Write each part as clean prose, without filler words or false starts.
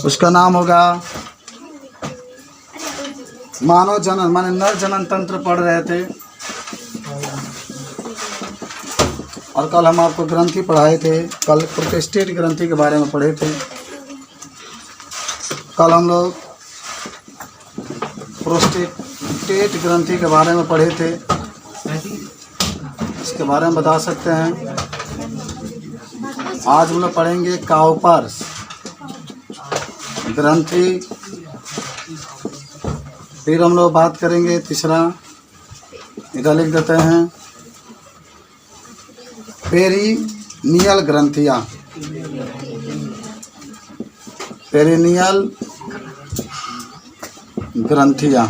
उसका नाम होगा मानव जनन, माने नर जनन तंत्र पढ़ रहे थे। और कल हम आपको ग्रंथि पढ़ाए थे, कल प्रोस्टेट ग्रंथि के बारे में पढ़े थे। कल हम लोग प्रोस्टेट ग्रंथि के बारे में पढ़े थे, इसके बारे में बता सकते हैं। आज हम लोग पढ़ेंगे काउपर्स ग्रंथि, फिर हम लोग बात करेंगे तीसरा, इधर लिख देते हैं, पेरिनियल ग्रंथियाँ। पेरिनियल ग्रंथियाँ,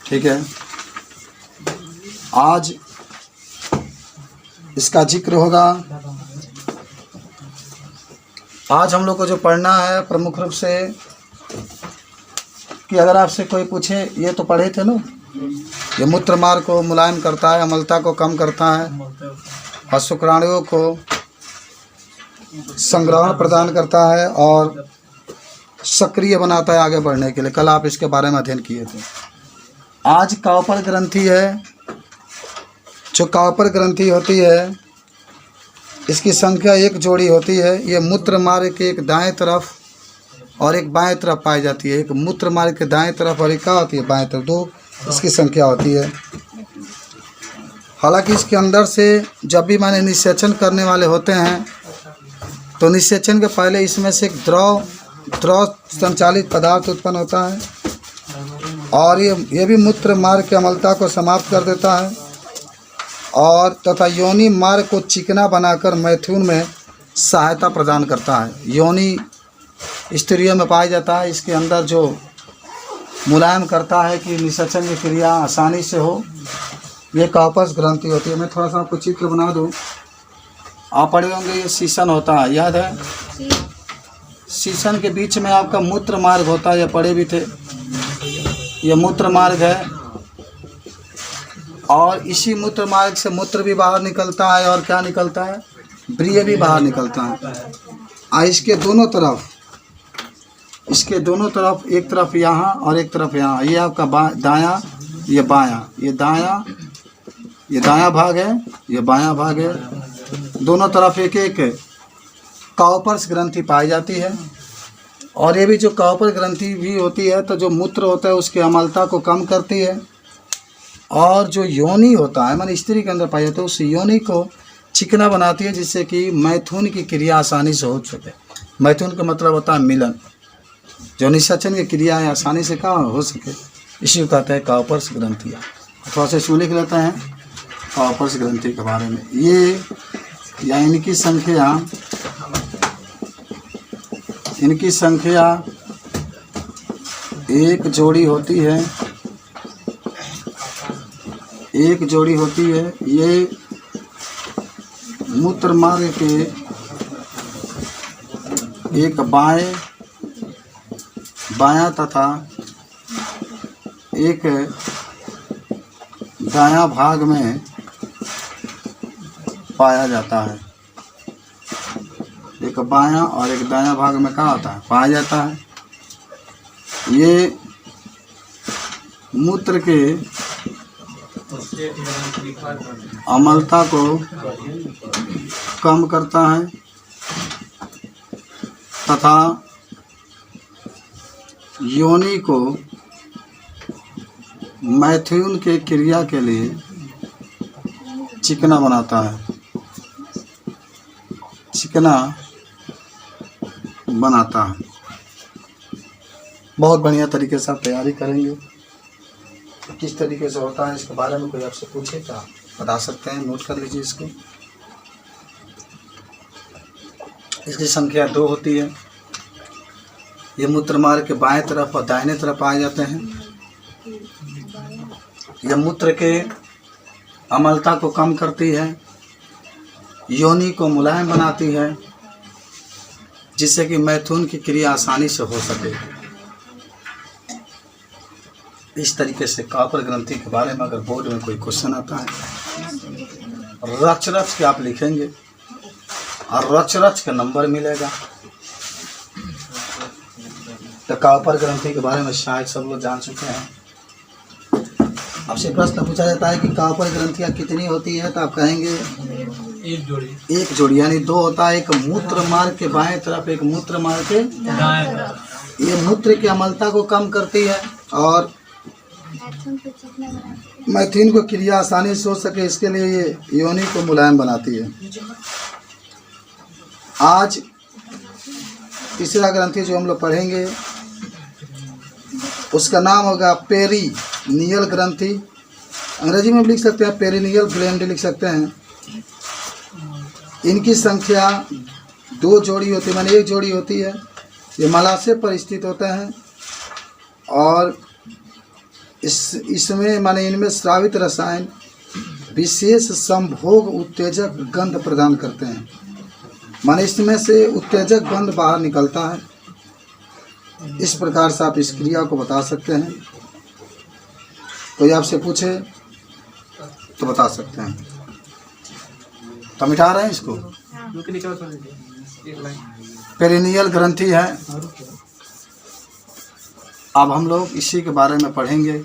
ठीक है। आज इसका जिक्र होगा। आज हम लोग को जो पढ़ना है प्रमुख रूप से, कि अगर आपसे कोई पूछे, ये तो पढ़े थे ना, ये मूत्र मार्ग को मुलायम करता है, अम्लता को कम करता है और शुक्राणुओं को संग्रहण प्रदान करता है और सक्रिय बनाता है आगे बढ़ने के लिए। कल आप इसके बारे में अध्ययन किए थे। आज काउपर ग्रंथि है। जो काउपर ग्रंथि होती है, इसकी संख्या एक जोड़ी होती है। ये मूत्र मार्ग के एक दाएं तरफ और एक बाएं तरफ पाई जाती है। एक मूत्र मार्ग के दाएं तरफ और एक क्या होती है, बाएं तरफ। दो इसकी संख्या होती है। हालांकि इसके अंदर से जब भी माने निषेचन करने वाले होते हैं, तो निषेचन के पहले इसमें से एक द्रव संचालित पदार्थ उत्पन्न होता है और ये भी मूत्र मार्ग की अम्लता को समाप्त कर देता है और तथा योनि मार्ग को चिकना बनाकर मैथुन में सहायता प्रदान करता है। योनि स्त्रियों में पाया जाता है। इसके अंदर जो मुलायम करता है कि निषेचन की क्रिया आसानी से हो, ये काउपर्स ग्रंथि होती है। मैं थोड़ा सा आपको चित्र बना दूँ। आप पढ़े होंगे, ये शीशन होता है, याद है? शीशन के बीच में आपका मूत्र मार्ग होता है, ये पढ़े भी थे। ये मूत्र मार्ग है और इसी मूत्र मार्ग से मूत्र भी बाहर निकलता है और क्या निकलता है, ब्रिय भी बाहर निकलता है। और इसके दोनों तरफ एक तरफ यहाँ और एक तरफ यहाँ, ये आपका दायां, ये बायां, ये दायां भाग है, ये बायां भाग है। दोनों तरफ एक एक काउपर्स ग्रंथि पाई जाती है। और ये भी जो काउपर ग्रंथि भी होती है, तो जो मूत्र होता है उसकी अम्लता को कम करती है और जो योनि होता है, माने स्त्री के अंदर पाई जाती है, उस योनि को चिकना बनाती है, जिससे कि मैथुन की क्रिया आसानी से हो सके। मैथुन का मतलब होता है मिलन, जो निषेचन की क्रिया है आसानी से कहाँ हो सके, इसी को कहते हैं काउपर्स ग्रंथियाँ। थोड़ा सा इसमें लिख लेते हैं काउपर्स ग्रंथि के बारे में। ये या इनकी संख्या एक जोड़ी होती है। एक जोड़ी होती है। ये मूत्र मार्ग के एक बायां तथा एक दायां भाग में पाया जाता है। एक बायां और एक दायां भाग में कहाँ आता है, पाया जाता है। ये मूत्र के अम्लता को कम करता है तथा योनि को मैथुन के क्रिया के लिए चिकना बनाता है, चिकना बनाता है। बहुत बढ़िया तरीके से आप तैयारी करेंगे। किस तरीके से होता है इसके बारे में कोई आपसे पूछे तो आप बता सकते हैं, नोट कर लीजिए इसको। इसकी संख्या 2 होती है। ये मूत्र मार्ग के बाएं तरफ और दाहिने तरफ पाए जाते हैं। यह मूत्र के अम्लता को कम करती है, योनि को मुलायम बनाती है, जिससे कि मैथुन की क्रिया आसानी से हो सके। इस तरीके से काउपर ग्रंथि के बारे में अगर बोर्ड में कोई क्वेश्चन आता है, रच के आप लिखेंगे और रच रच का नंबर मिलेगा। तो कॉपर ग्रंथि के बारे में शायद सब लोग जान चुके हैं। आपसे प्रश्न पूछा जाता है कि कॉपर ग्रंथियाँ कितनी होती है, तो आप कहेंगे एक जोड़ी यानी 2 होता है। एक मूत्र मार्ग के बाएं तरफ, एक मूत्र मार्ग के दाएं तरफ। ये मूत्र की अम्लता को कम करती है और मैथुन को क्रिया आसानी से हो सके इसके लिए ये योनि को मुलायम बनाती है। आज तीसरा ग्रंथि जो हम लोग पढ़ेंगे उसका नाम होगा पेरिनियल ग्रंथि। अंग्रेजी में भी लिख सकते हैं, पेरिनियल ग्लैंड लिख सकते हैं। इनकी संख्या 2 जोड़ी होती है, माने एक जोड़ी होती है। ये मलाशय पर स्थित होते हैं और इसमें माने इनमें स्रावित रसायन विशेष संभोग उत्तेजक गंध प्रदान करते हैं। माने इसमें से उत्तेजक गंध बाहर निकलता है। इस प्रकार से आप इस क्रिया को बता सकते हैं। कोई आपसे पूछे तो बता सकते हैं। तो मिटा रहे हैं इसको। पेरिनियल ग्रंथि है। अब हम लोग इसी के बारे में पढ़ेंगे।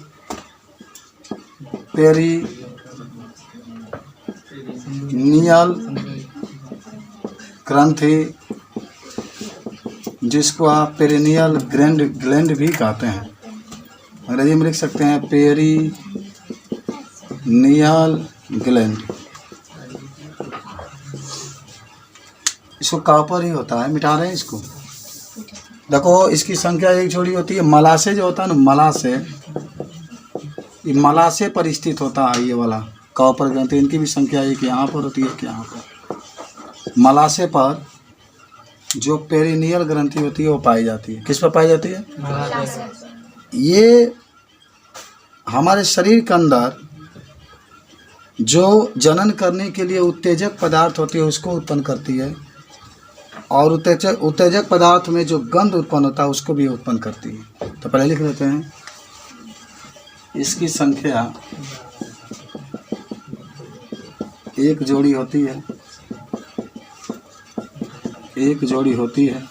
पेरिनियल ग्रंथि, जिसको आप पेरिनियल ग्लैंड भी कहते हैं। अंग्रेजी में लिख सकते हैं पेरिनियल ग्लैंड। इसको कॉपर ही होता है। मिटा रहे हैं इसको। देखो इसकी संख्या एक जोड़ी होती है। मलाशय जो होता है ना, ये मलाशय पर स्थित होता है। ये वाला कॉपर ग्रंथि, इनकी भी संख्या एक यहाँ पर होती है, एक यहाँ पर। मलाशय पर जो पेरिनियल ग्रंथि होती है वो पाई जाती है। किस पर पाई जाती है? ये हमारे शरीर के अंदर जो जनन करने के लिए उत्तेजक पदार्थ होती है उसको उत्पन्न करती है और उत्तेजक पदार्थ में जो गंध उत्पन्न होता है उसको भी उत्पन्न करती है। तो पहले लिख लेते हैं। इसकी संख्या एक जोड़ी होती है। एक जोड़ी होती है।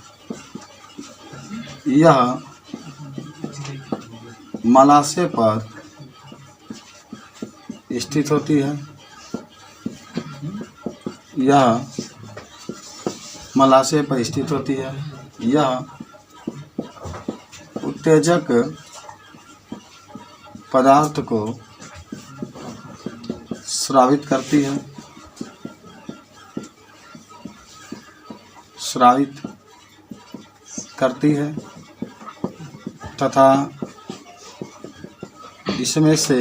यह मलाशय पर स्थित होती है। यह मलाशय पर स्थित होती है। यह उत्तेजक पदार्थ को स्रावित करती है। स्रावित करती है तथा इसमें से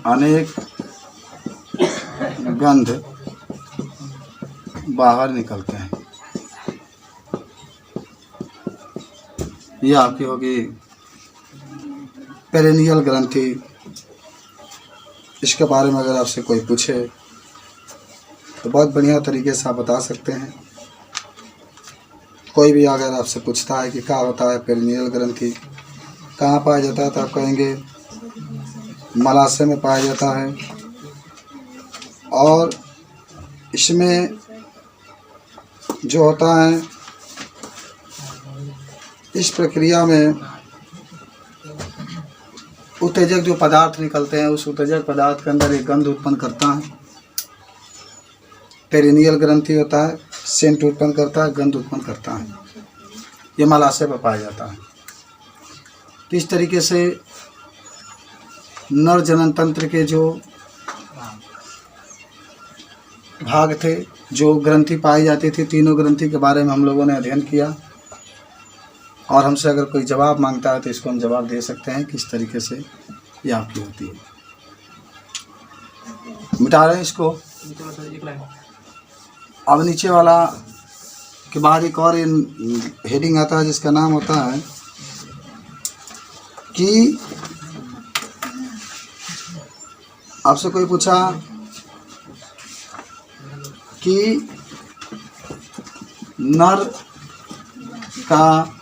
अनेक गंध बाहर निकलते हैं। यह आपकी होगी पेरिनियल ग्रंथि। इसके बारे में अगर आपसे कोई पूछे तो बहुत बढ़िया तरीके से आप बता सकते हैं। कोई भी अगर आपसे पूछता है कि क्या होता है पेरिनियल ग्रंथि, कहाँ पाया जाता है, तो आप कहेंगे मलाशय में पाया जाता है। और इसमें जो होता है, इस प्रक्रिया में उत्तेजक जो पदार्थ निकलते हैं उस उत्तेजक पदार्थ के अंदर एक गंध उत्पन्न करता है। पेरिनियल ग्रंथि होता है, सेंट उत्पन्न करता है, गंध उत्पन्न करता है। ये मलाशय पर पाया जाता है। तो इस तरीके से नर जनन तंत्र के जो भाग थे, जो ग्रंथि पाई जाती थी, तीनों ग्रंथि के बारे में हम लोगों ने अध्ययन किया। और हमसे अगर कोई जवाब मांगता है तो इसको हम जवाब दे सकते हैं किस तरीके से ये आपकी होती है। मिटा रहे हैं इसको। अब नीचे वाला के बाद एक और हेडिंग आता है जिसका नाम होता है कि आपसे कोई पूछा कि नर का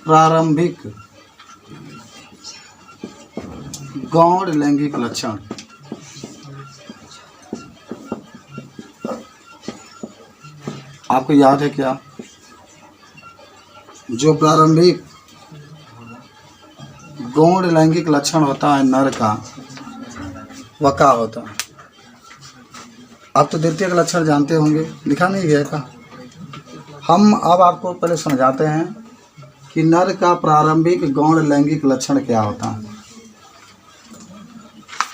प्रारंभिक गौण लैंगिक लक्षण आपको याद है क्या? जो प्रारंभिक गौण लैंगिक लक्षण होता है नर का, वह क्या होता है? आप तो द्वितीय का लक्षण जानते होंगे, लिखा नहीं गया था। हम अब आपको पहले समझाते हैं कि नर का प्रारंभिक गौण लैंगिक लक्षण क्या होता है।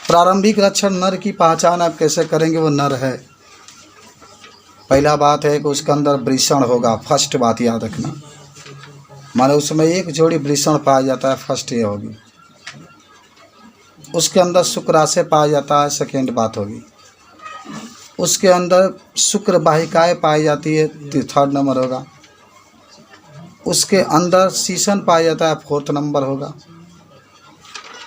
प्रारंभिक लक्षण नर की पहचान आप कैसे करेंगे? वो नर है। पहला बात है कि उसके अंदर वृषण होगा, फर्स्ट बात याद रखना। माने उसमें एक जोड़ी वृषण पाया जाता है, फर्स्ट ये होगी। उसके अंदर शुक्राशय पाया जाता है, सेकेंड बात होगी। उसके अंदर शुक्र वाहिकाएँ पाई जाती है, थर्ड नंबर होगा। उसके अंदर शीशन पाया जाता है, फोर्थ नंबर होगा।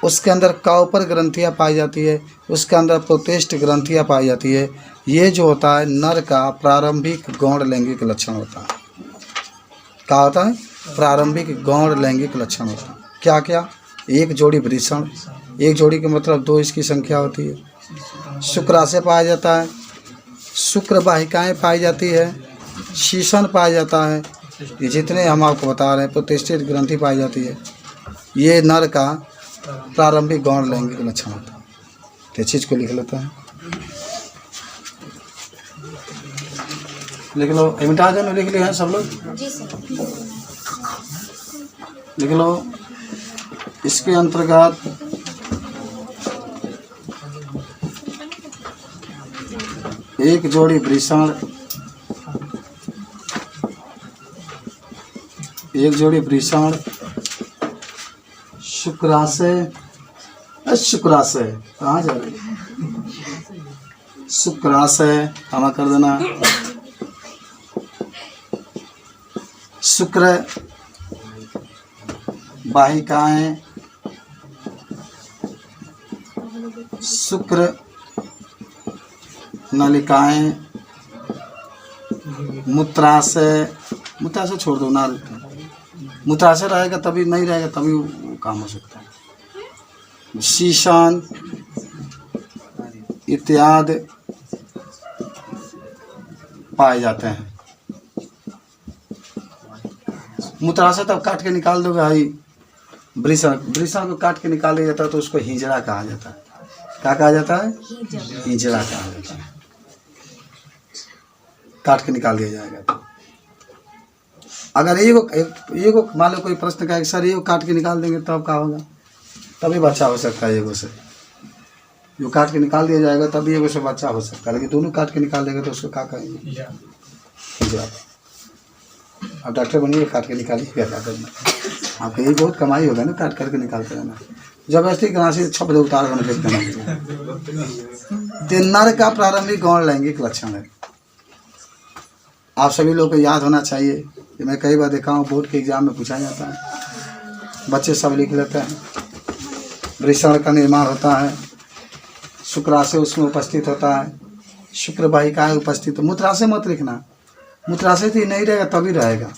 उसके अंदर काउपर ग्रंथियाँ पाई जाती है, उसके अंदर प्रोटेस्ट ग्रंथियाँ पाई जाती है। ये जो होता है नर का प्रारंभिक गौण लैंगिक लक्षण होता है। क्या होता है? प्रारंभिक गौण लैंगिक लक्षण होता है। क्या क्या? एक जोड़ी वृषण, एक जोड़ी के मतलब 2 इसकी संख्या होती है। शुक्राशय पाया जाता है, शुक्र वाहिकाएँ पाई जाती है, शीशन पाया जाता है। ये जितने हम आपको बता रहे हैं, प्रोटेस्टेड ग्रंथि पाई जाती है। ये नर का प्रारंभिक गौण लैंगिक लक्षण होता है। तो चीज़ को लिख लेते हैं, लिख लो। इमिटाज में लिख लिए हैं सब लोग? जी सर। लिख लो। इसके अंतर्गत एक जोड़ी वृषण, एक जोड़ी वृषण, शुक्राशय, शुक्राशय कहाँ जा रही है? शुक्राशय हमा कर देना। शुक्र वाहिकाएँ, शुक्र नलिकाएँ, मूत्राशय, मूत्राशय छोड़ दो ना, मूत्राशय रहेगा तभी, नहीं रहेगा तभी वो काम हो सकता है। शीशन इत्यादि पाए जाते हैं। मूत्राशय तब काट के निकाल दोगे भाई। वृषण, वृषण को काट के निकाल दिया जाता है तो उसको हिजड़ा कहा जाता है। क्या कहा जाता है? हिजड़ा कहा जाता है। काट के निकाल दिया जाएगा तो अगर एगो मान लो कोई प्रश्न का सर एगो काट के निकाल देंगे तब क्या होगा? तभी बच्चा हो सकता है। एगो से जो काट के निकाल दिया जाएगा तभी एगो से बच्चा हो सकता है, लेकिन दोनों काट के निकाल देंगे तो उसको क्या कहेंगे? हिजड़ा। अब डॉक्टर बनिए, काट के निकालिएगा, क्या करना? आपको यही बहुत कमाई होगा ना, काट करके निकालते रहना। जबरदस्ती ग्रासी छप दे उतार कर फेंक देना। नर का प्रारंभिक गौण लैंगिक लक्षण है। आप सभी लोग को याद होना चाहिए कि मैं कई बार देखा हूँ बोर्ड के एग्जाम में पूछा जाता है, बच्चे सब लिख लेते हैं। वृषण का निर्माण होता है, शुक्राशय उसमें उपस्थित होता है, शुक्र वाहिकाएँ उपस्थित। मूत्राशय मत लिखना, मूत्राशय तो नहीं रहेगा तभी रहेगा।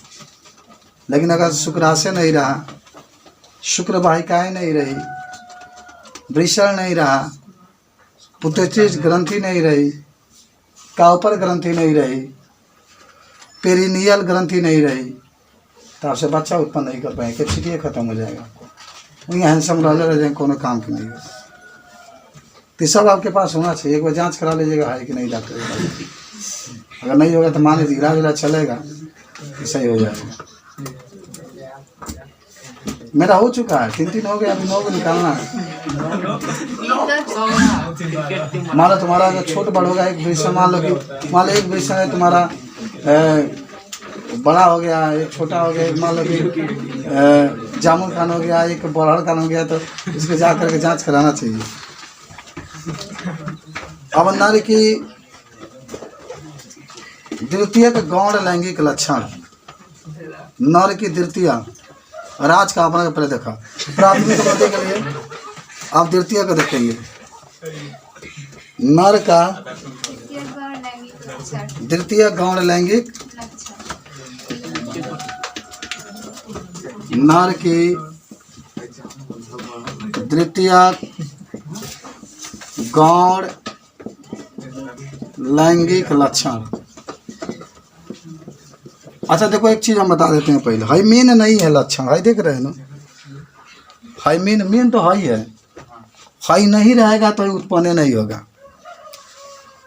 लेकिन अगर शुक्राशय नहीं रहा, शुक्र वाहिकाएँ नहीं रही, वृषण नहीं रहा, प्रोटेस्टेड ग्रंथि नहीं रही, काउपर ग्रंथि नहीं रही, पेरिनियल ग्रंथि नहीं रही, तो आपसे बच्चा उत्पन्न नहीं कर पाएंगे। कैपेसिटी खत्म हो जाएगा, वहीं हैंडसम राजा रह जाएंगे, कोनो काम की नहीं हो। तो सब आपके पास होना चाहिए। एक बार जांच करा लीजिएगा है कि नहीं डॉक्टर। अगर नहीं होगा तो मान लीजिए इलाज इलाज चलेगा तो सही हो जाएगा। मेरा हो चुका है, 3 हो गया, अभी 9 को निकालना है। मान लो तुम्हारा अगर छोट बड़ होगा, एक वृषण मान लो एक वृषण है तुम्हारा बड़ा हो गया, एक छोटा हो गया, एक मान लो कि जामुन खान हो गया, एक बड़हड़ खान हो गया, तो इसको जा करके जांच कराना चाहिए। अब नर की द्वितीय गौण लैंगिक लक्षण, नर की द्वितीय, राज का अपना पहले देखा, प्राथमिक मुद्दे के लिए आप द्वितीय को देखेंगे। नर का द्वितीय गौण लैंगिक, नर की द्वितीय गौण लैंगिक लक्षण। अच्छा देखो एक चीज़ हम बता देते हैं पहले, हाई मेन नहीं है लक्षण, हाई देख रहे हैं ना, हाई मेन तो हाई है, हाई नहीं रहेगा तो उत्पन्न नहीं होगा,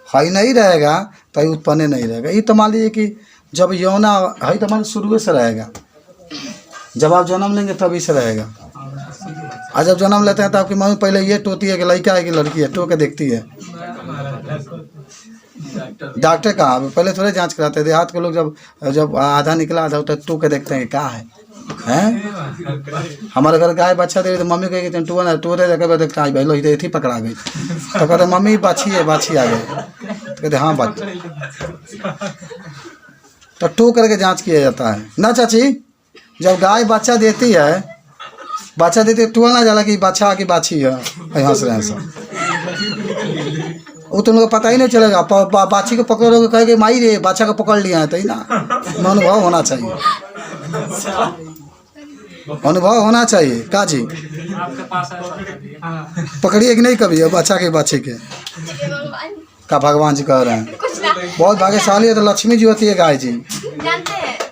हाई नहीं रहेगा तो उत्पन्न नहीं रहेगा। ये तो मान लीजिए कि जब यौना हाई तो मान शुरू से रहेगा, जब आप जन्म लेंगे तभी से रहेगा, और जब जन्म लेते हैं तो आपकी मम्मी पहले ये टोती है कि लड़का है कि लड़की है, टो के देखती है। डॉक्टर कहाँ पहले थोड़े जांच कराते हैं, देहात के लोग जब आधा निकला आधा तो टो के देखते हैं क्या है, हैं? हमारे घर गाय बच्चा दे तो मम्मी कहेगी टू ना टू दे देखता है भाई लो इधर पकड़ा गई, तो कहते मम्मी बाछी है, बाछी आ गई, तो कहते हाँ बच्चा, तो टू करके जांच किया जाता है ना चाची। जब गाय बच्चा देती है टूल ना जाला कि बच्चा की बाछी है, हंस रहे हैं सब, वो तुम लोग को पता ही नहीं चलेगा। बाछी को पकड़ोगे कहेगे माई रे बच्चा को पकड़ लिया है, तो ही ना अनुभव होना चाहिए, अनुभव होना चाहिए। का जी पकड़िए कि नहीं कभी बच्चा के बाछी के का भगवान जी कह रहे हैं बहुत भाग्यशाली है, तो लक्ष्मी जी होती है गाय जी,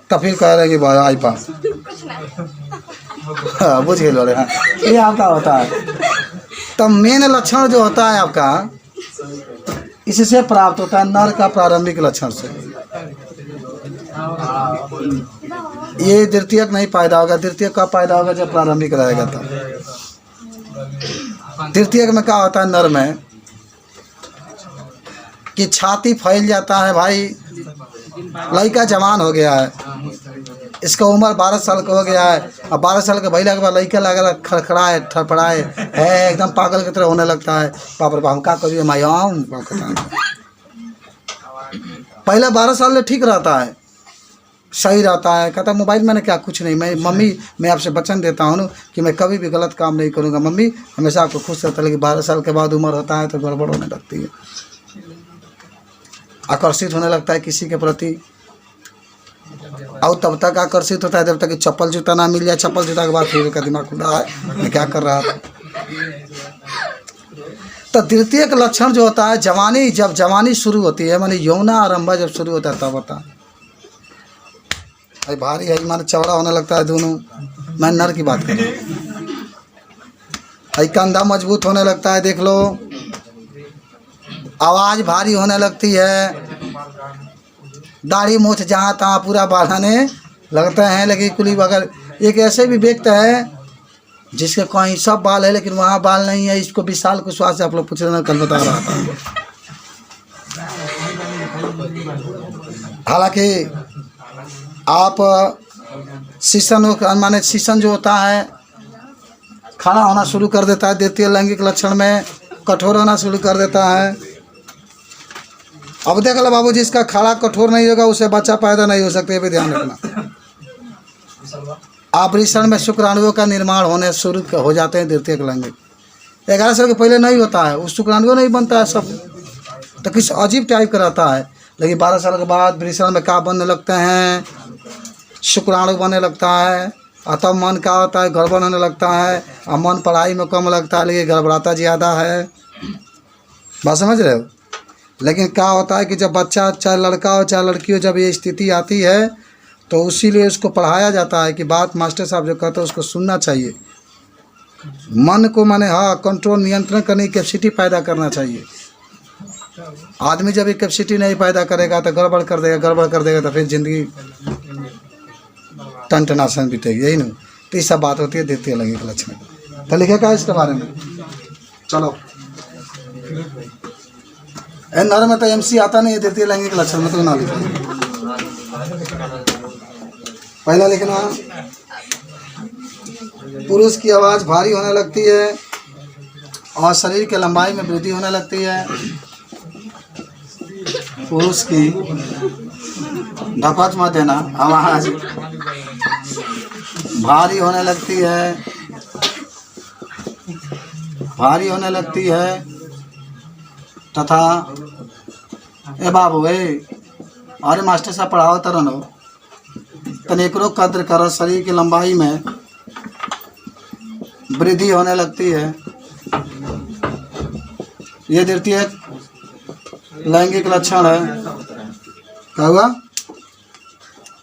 तो फिर कह रहे हैं कि आई पास बुझ गए लोग। हाँ ये आपका होता है, तो मेन लक्षण जो होता है आपका इससे प्राप्त होता है नर का प्रारंभिक लक्षण से। ये द्वितीयक नहीं पैदा होगा, द्वितीयक का पैदा होगा जब प्रारंभिक रहेगा तब। द्वितीयक में क्या होता है नर में कि छाती फैल जाता है, भाई लड़का जवान हो गया है, इसका उम्र 12 साल का हो गया है, अब 12 साल के भैया के बाद लड़का लगा खड़खड़ाए थड़फड़ाए है, एकदम पागल की तरह होने लगता है, बाप रे हम क्या करिए मैं आऊँ। पहले 12 साल में ठीक रहता है, सही रहता है, कहता मोबाइल मैंने क्या कुछ नहीं, मैं मम्मी मैं आपसे वचन देता हूँ कि मैं कभी भी गलत काम नहीं करूँगा, मम्मी हमेशा आपको खुश रहता है। लेकिन 12 साल के बाद उम्र होता है तो गड़बड़ होने लगती है, आकर्षित होने लगता है किसी के प्रति, और तब तक आकर्षित होता है जब तक कि चप्पल जूता ना मिल जाए, चप्पल जूता के बाद फिर उसका दिमाग खुला है मैं क्या कर रहा था। तो द्वितीय का लक्षण जो होता है जवानी, जब जवानी शुरू होती है माने यौना आरंभ जब शुरू होता है तब होता है। भारी है माने चौड़ा होने लगता है दोनों, मैं नर की बात कर रहा हूँ। कंधा मजबूत होने लगता है, देख लो, आवाज़ भारी होने लगती है, दाढ़ी मूछ जहाँ तहाँ पूरा बढ़ाने लगते हैं। लेकिन कुली अगर एक ऐसे भी व्यक्ति है जिसके कहीं सब बाल है लेकिन वहाँ बाल नहीं है, इसको विशाल कुशवाहा से आप लोग पूछ रहे हैं, कल बता रहा था। हालांकि आप शीशन माने शीशन जो होता है खाना होना शुरू कर देता है, द्वितीय लैंगिक लक्षण में कठोर होना शुरू कर देता है। अब देख लो बाबू, जिसका खाड़ा कठोर नहीं होगा उसे बच्चा पैदा नहीं हो सकता, ये भी ध्यान रखना। आवृषण में शुक्राणुओं का निर्माण होने शुरू हो जाते हैं द्वितीय लैंगिक। 11 साल के पहले नहीं होता है, उस शुक्राणु नहीं बनता है, सब तो किस अजीब टाइप का रहता है। लेकिन 12 साल के बाद वृषण में क्या बनने लगते हैं, शुक्राणु बनने लगता है, और तब मन क्या होता है गड़बड़ होने लगता है, और मन पढ़ाई में कम लगता है लेकिन गड़बड़ाता ज़्यादा है। बात समझ रहे हो। लेकिन क्या होता है कि जब बच्चा चाहे लड़का हो चाहे लड़की हो, जब ये स्थिति आती है तो उसीलिए उसको पढ़ाया जाता है कि बात मास्टर साहब जो कहते हैं उसको सुनना चाहिए, मन को माने हाँ कंट्रोल नियंत्रण करने की कैपेसिटी पैदा करना चाहिए। आदमी जब ये कैपेसिटी नहीं पैदा करेगा तो गड़बड़ कर देगा तो फिर ज़िंदगी टन टनासन बीतेगी, यही नहीं। तो ये सब बात होती है द्वितीय लैंगिक लक्षण। तो लिखेगा इसके बारे में, चलो नर में तो MC आता नहीं है, द्वितीय लैंगिक लक्षण में तो ना लिखा। पहला लिखना, पुरुष की आवाज़ भारी होने लगती है और शरीर के लंबाई में वृद्धि होने लगती है। पुरुष की धपत मत देना, आवाज़ भारी होने लगती है, भारी होने लगती है तथा ए बाबू अरे मास्टर साहब पढ़ाओ तरन हो तनेकरो कद्र कर, शरीर की लंबाई में वृद्धि होने लगती है। ये द्वितीय लैंगिक लक्षण है। क्या हुआ?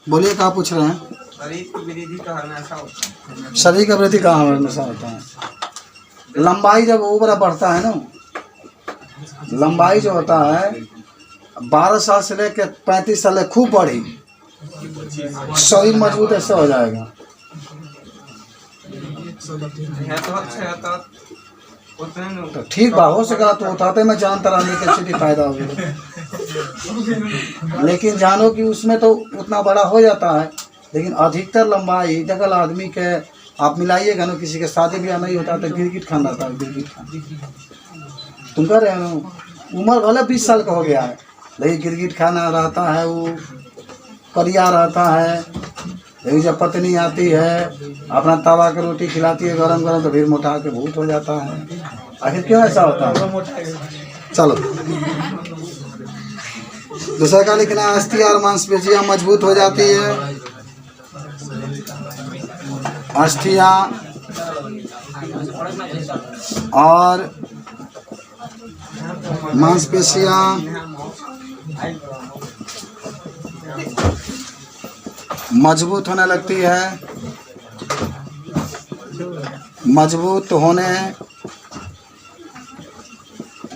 बोलिए क्या पूछ रहे हैं? शरीर की वृद्धि का हमेशा होता है। शरीर का वृद्धि कहाँ हमेशा होता है? लंबाई जब ऊपर बढ़ता है ना, लंबाई जो होता है 12 साल से लेकर 35 साल खूब बढ़ी, शरीर मजबूत ऐसे हो जाएगा। तो ठीक बा, हो सका तो उठाते में जान तराने के सीधी फायदा हो गया, लेकिन जानो कि उसमें तो उतना बड़ा हो जाता है, लेकिन अधिकतर लंबाई जगल आदमी के आप मिलाइएगा ना, किसी के शादी ब्याह नहीं होता तो गिरगिट खान रहता है, गिरगिट खान। तुम कह रहे हो उम्र भले 20 साल का हो गया है, लेकिन गिरगिट खाना रहता है, वो करिया रहता है। लेकिन जब पत्नी आती है अपना तवा की रोटी खिलाती है गरम गरम, तो फिर मोटा के भूत हो जाता है। आखिर क्यों ऐसा होता है? चलो दूसरा का लिखना, अस्थि और मांसपेशियां मजबूत हो जाती है। अस्थियां और मांसपेशियां मजबूत होने लगती है, मजबूत होने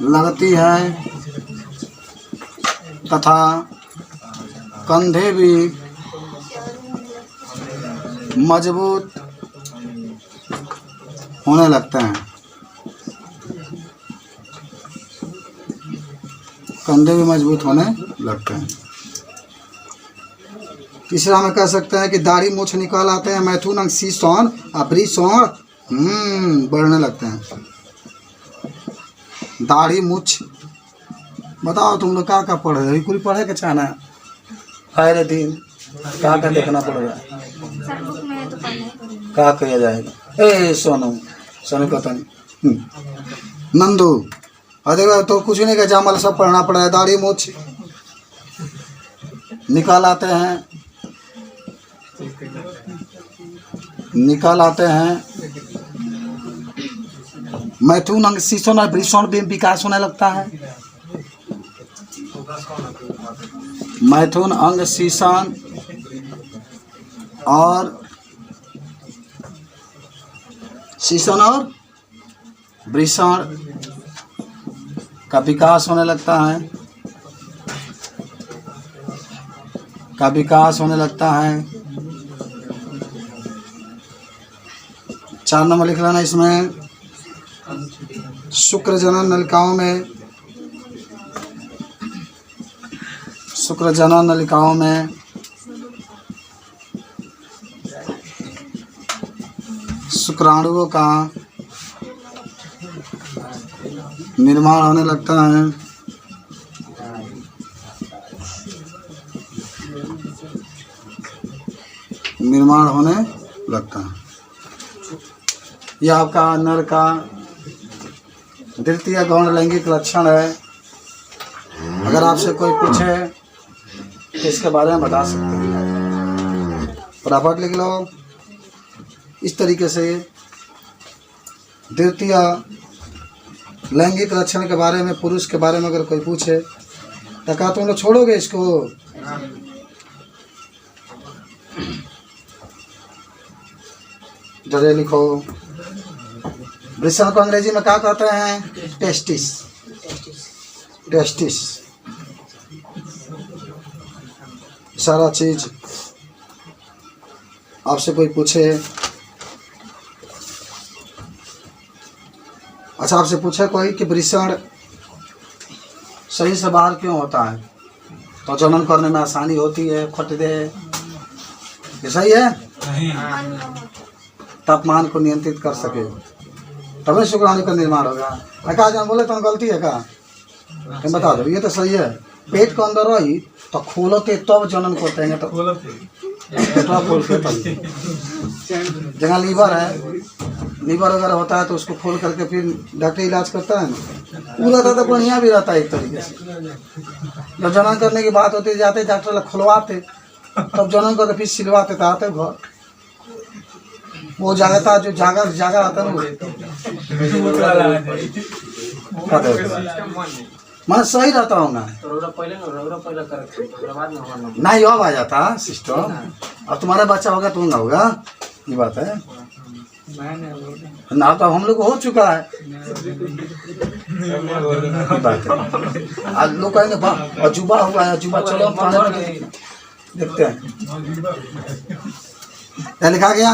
लगती है तथा कंधे भी मजबूत होने लगते हैं, कंधे भी मजबूत होने लगते हैं। तीसरा में कह सकते हैं कि दाढ़ी मूछ निकाल आते हैं, मैथुन अंग शीर्षण और वृषण बढ़ने लगते हैं। दाढ़ी मूछ, बताओ तुम लोग क्या पढ़ रहे हो? कुल पढ़े के चाहना है हर दिन क्या देखना पड़ेगा, क्या किया जाएगा? ए सोनू सोनू कहता नहीं नंदू, अरे तो कुछ नहीं का जामल सब पढ़ना पड़ा है। दाढ़ी मूछ निकाल आते हैं, निकाल आते हैं। मैथुन अंग शीर्षण और वृषण भी विकास होने लगता है। मैथुन अंग शीर्षण और वृषण का विकास होने लगता है, का विकास होने लगता है। 4 नंबर लिख लेना इसमें, शुक्र जनन नलिकाओं में, शुक्र जनन नलिकाओं में शुक्राणुओं का निर्माण होने लगता है। निर्माण होने लगता है। यह आपका नर का द्वितीय गौण लैंगिक लक्षण है। अगर आपसे कोई पूछे तो इसके बारे में बता सकते हैं, फटाफट लिख लो। इस तरीके से द्वितीय लैंगिक लक्षण के बारे में, पुरुष के बारे में अगर कोई पूछे तो क्या तुम लोग छोड़ोगे इसको? जल्दी लिखो। वृषण को अंग्रेजी में क्या कहते हैं? टेस्टिस। टेस्टिस सारा चीज आपसे कोई पूछे, अच्छा आपसे पूछे कोई कि वृषण सही से बाहर क्यों होता है, तो जनन करने में आसानी होती है, फट दे, ये सही है? तापमान को नियंत्रित कर सके तभी शुक्राणु का निर्माण होगा। कहा जान बोले तो गलती है का? तुम बता दो, ये तो सही है। पेट के अंदर रही तो खोलते तब जनन करते हैं, तो पेटवा खोल के तब। जहाँ लीवर है, लीवर वगैरह होता है तो उसको खोल करके फिर डॉक्टर इलाज करता है ना, वो रहता तो बढ़िया भी रहता है एक तरीके से। जब जनन करने की बात होती जाते डॉक्टर लोग खुलवाते, तब जनन करके फिर सिलवाते तो आते घर। वो जागता जो जागा आता ना, मैं सही रहता होगा तो रोरा पहले कर ओकरा बाद में हमारा नंबर नहीं अब आ जाता सिस्टम। अब तुम्हारा बच्चा होगा तुम ना होगा, ये बात है ना। तो हम लोग को हो चुका है, ये बात है। आज लोग कहेंगे अजूबा हुआ है, अजूबा। चलो हम थाने पर देखते हैं क्या लिखा गया।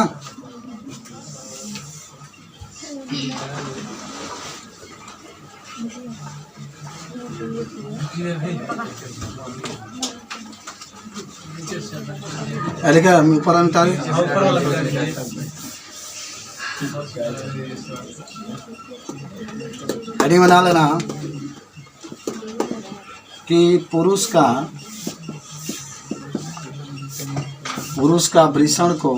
लिखा ऊपर में तारीख हेडिंग बना लेना कि पुरुष का वृषण को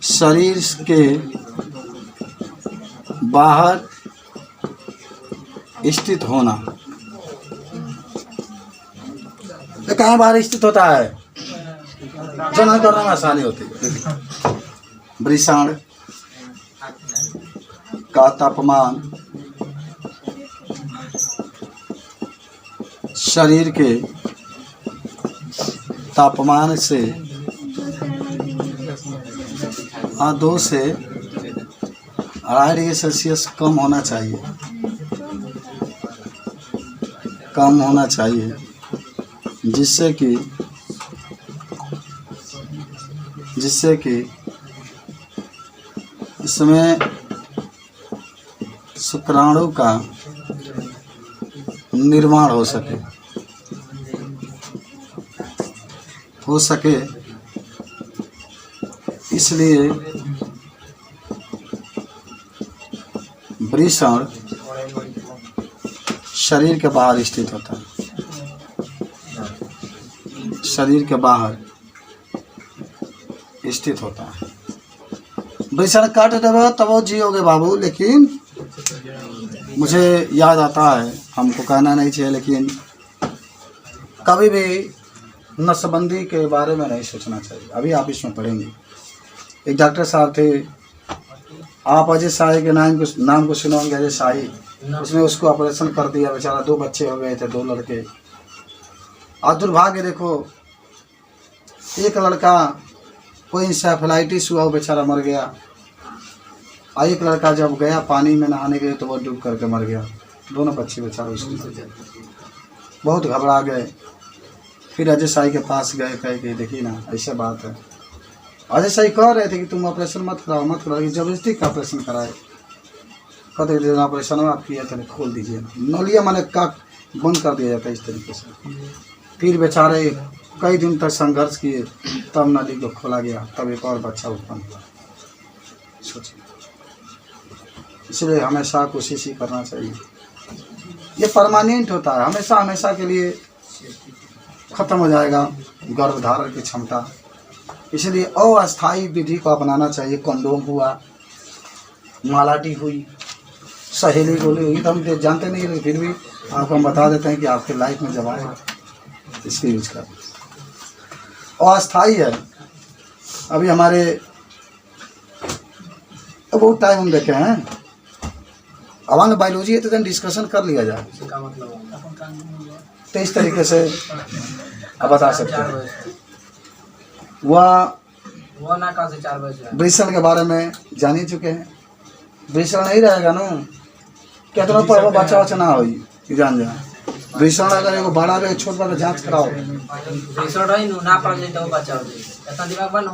शरीर के बाहर स्थित होना। कहाँ बाहर स्थित होता है, जनन करने में आसानी होती है। वृषण का तापमान शरीर के तापमान से 2 से 2.5 डिग्री सेल्सियस कम होना चाहिए, जिससे कि इसमें शुक्राणु का निर्माण हो सके। इसलिए वृषण शरीर के बाहर स्थित होता है, शरीर के बाहर स्थित होता है। वृषण काट देगा तब वो जियोगे बाबू। लेकिन मुझे याद आता है, हमको कहना नहीं चाहिए, लेकिन कभी भी नसबंदी के बारे में नहीं सोचना चाहिए। अभी आप इसमें पढ़ेंगे, एक डॉक्टर साहब थे, आप अजय शाही के नाम को सुनोगे। अजय शाही, उसने उसको ऑपरेशन कर दिया, बेचारा 2 बच्चे हो गए थे, 2 लड़के। और दुर्भाग्य देखो, एक लड़का कोई इंसेफेलाइटिस हुआ, वो बेचारा मर गया। और एक लड़का जब गया पानी में नहाने गए तो वो डूब करके मर गया। दोनों बच्चे बेचारे उसके बहुत घबरा गए। फिर अजय शाही के पास गए, कहे कि देखिए ना ऐसा बात है। अजय शाही कह रहे थे कि तुम ऑपरेशन मत कराओ, जबरदस्ती का ऑपरेशन कराए। कहते ऑपरेशन आप किया तो खोल दीजिए, नलिया मैंने का बंद कर दिया जाता है इस तरीके से। फिर बेचारे कई दिन तक संघर्ष किए, तब नली को खोला गया, तब एक और बच्चा उत्पन्न हुआ। सोचिए, इसलिए हमेशा कोशिश ही करना चाहिए। ये परमानेंट होता है, हमेशा के लिए खत्म हो जाएगा गर्भधारण की क्षमता। इसलिए अस्थायी विधि को अपनाना चाहिए। कंडोम हुआ, मालाटी हुई, सहेली गोली हुई, तो हम जानते नहीं, लेकिन फिर भी आपको हम बता देते हैं कि आपके लाइफ में जब आए इसकी यूज कर। अस्थायी है। अभी हमारे बहुत टाइम हम देखे हैं, अब बायोलॉजी है तो डिस्कशन कर लिया जाए, तो इस तरीके से आप बता सकते हैं। वह ना कहा से 4 बजे वृषण के बारे में जान ही चुके हैं। वृषण नहीं रहेगा ना, क्या तुम्हें पढ़ो बच्चा ना हो जान जाए। वृषण अगर एगो बड़ा रहे छोट बड़ा जांच कराओ, वृषण रही ना पड़ जाए तो बच्चा हो जाए, इतना दिमाग बनो।